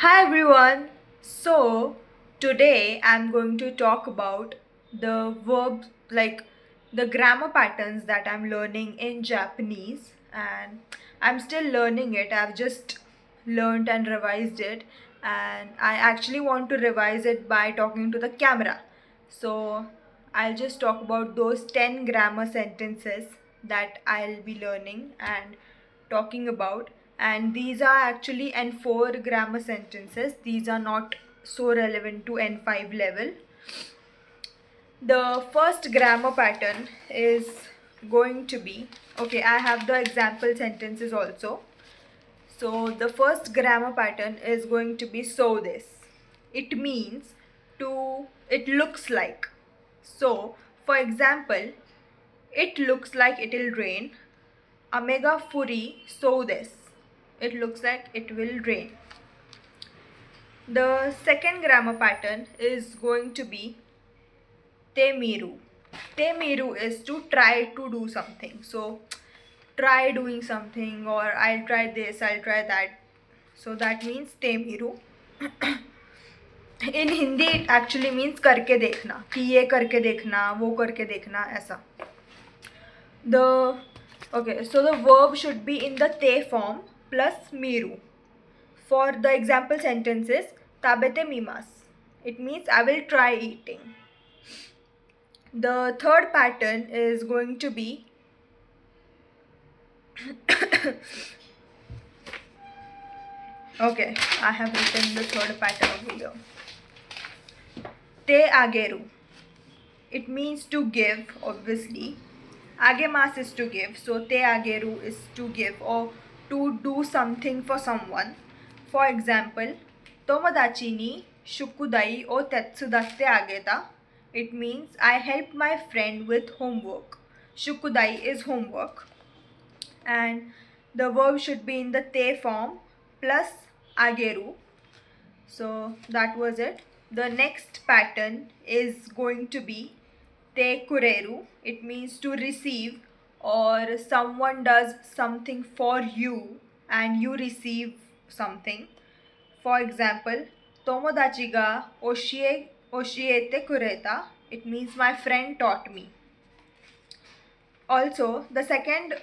Hi everyone. So today I'm going to talk about the verbs like the grammar patterns that I'm learning in Japanese, and I'm still learning it. I've just learned and revised it, and I actually want to revise it by talking to the camera. So I'll just talk about those 10 grammar sentences that I'll be learning and talking about, and these are actually N4 grammar sentences. These are not so relevant to N5 level. The first grammar pattern is going to be, okay, I have the example sentences also. So the first grammar pattern is going to be so this. It means to, it looks like. So for example, it looks like it'll rain. Omega Furi so this. It looks like it will rain. The second grammar pattern is going to be temiru. Temiru is to try to do something. So try doing something, or I'll try this, I'll try that. So that means temiru. In Hindi it actually means करके देखना, कि ये करके देखना, वो करके देखना, ऐसा. The okay, so the verb should be in the te form plus miru. For the example sentences, tabete mimas. It means I will try eating. The third pattern is going to be okay, I have written the third pattern over here. Te ageru. It means to give, obviously. Agemas is to give, so te ageru is to give or to do something for someone. For example, Tomodachi ni shukudai o tetsudatte ageta. It means I helped my friend with homework. Shukudai is homework. And the verb should be in the te form plus ageru. So that was it. The next pattern is going to be te kureru. It means to receive, or someone does something for you and you receive something. For example, tomodachi ga oshiete kureta. It means my friend taught me. Also, the second,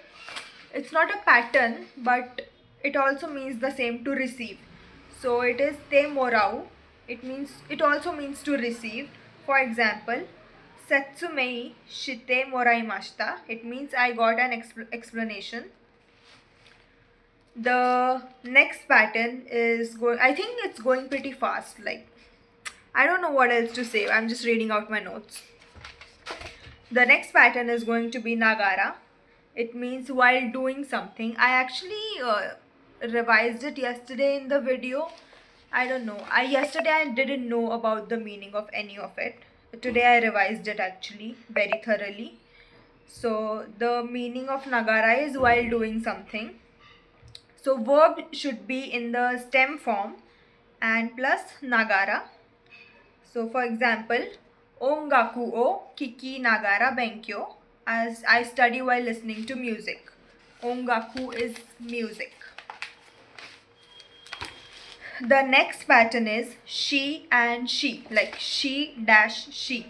it's not a pattern, but it also means the same, to receive. So it is te morau. It also means to receive. For example, Setsumei shite moraimashita. It means I got an explanation. The next pattern is going, I think it's going pretty fast. Like, I don't know what else to say. I'm just reading out my notes. The next pattern is going to be nagara. It means while doing something. I actually revised it yesterday in the video. I don't know. Yesterday I didn't know about the meaning of any of it. Today I revised it actually very thoroughly. So the meaning of nagara is while doing something. So verb should be in the stem form and plus nagara. So for example, ongaku o kiki nagara benkyo, as I study while listening to music. Ongaku is music. The next pattern is she and she, like she dash she.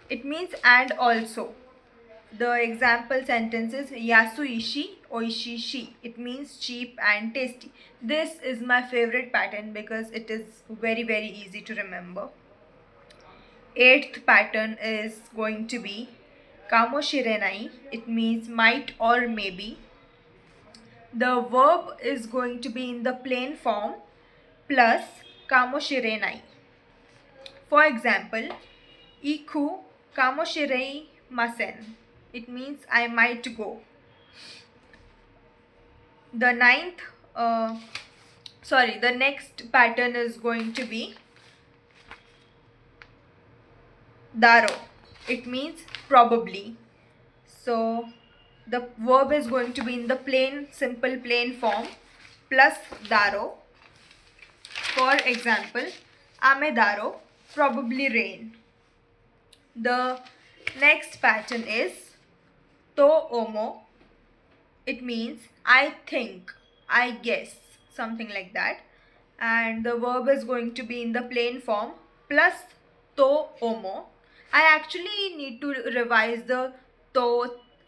It means and also. The example sentence is yasuishi oishi shi. It means cheap and tasty. This is my favorite pattern because it is very easy to remember. Eighth pattern is going to be kamoshirenai. It means might or maybe. The verb is going to be in the plain form plus kamoshirenai. For example, iku kamoshirei masen. It means I might go. The next pattern is going to be daro. It means probably. So the verb is going to be in the simple plain form plus daro. For example, ame daro, probably rain. The next pattern is to omo. It means I think, I guess, something like that. and the verb is going to be in the plain form plus to omo. I actually need to revise the to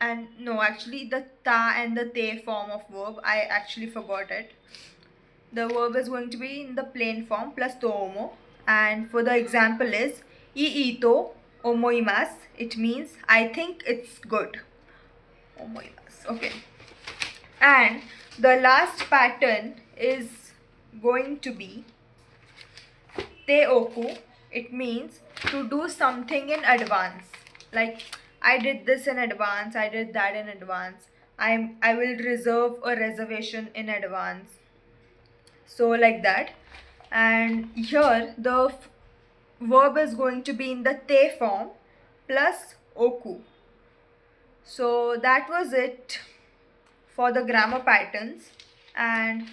and no, actually the ta and the te form of verb. I actually forgot it. The verb is going to be in the plain form plus to omo, and for the example is ii to omoimasu. It means I think it's good. Omoimasu. Okay. And the last pattern is going to be teoku. It means to do something in advance. Like I did this in advance, I did that in advance. I will reserve a reservation in advance. So like that. And here the verb is going to be in the te form plus oku. So that was it for the grammar patterns, and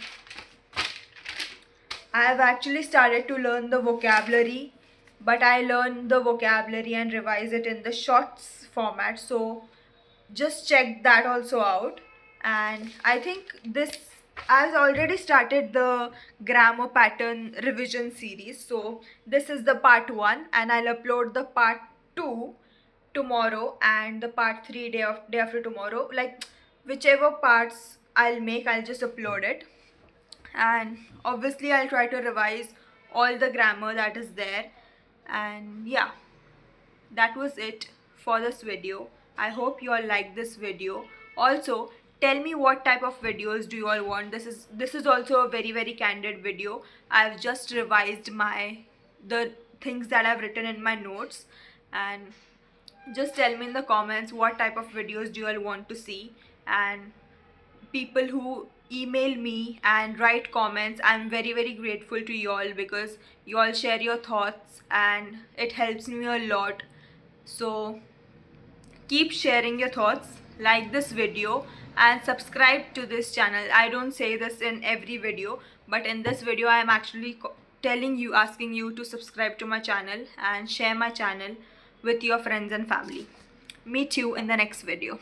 I have actually started to learn the vocabulary, but I learn the vocabulary and revise it in the shorts format. So just check that also out. And I think this, I've already started the grammar pattern revision series. So this is the part 1, and I'll upload the part 2 tomorrow and the part 3 day after tomorrow. Like whichever parts I'll make, I'll just upload it. And obviously I'll try to revise all the grammar that is there. And yeah, that was it for this video. I hope you all like this video. Also tell me what type of videos do you all want. This is also a very candid video. I've just revised the things that I've written in my notes, and just tell me in the comments what type of videos do you all want to see. And people who email me and write comments, I'm very grateful to you all, because you all share your thoughts and it helps me a lot. So keep sharing your thoughts, like this video and subscribe to this channel. I don't say this in every video, but in this video I am actually asking you to subscribe to my channel and share my channel with your friends and family. Meet you in the next video.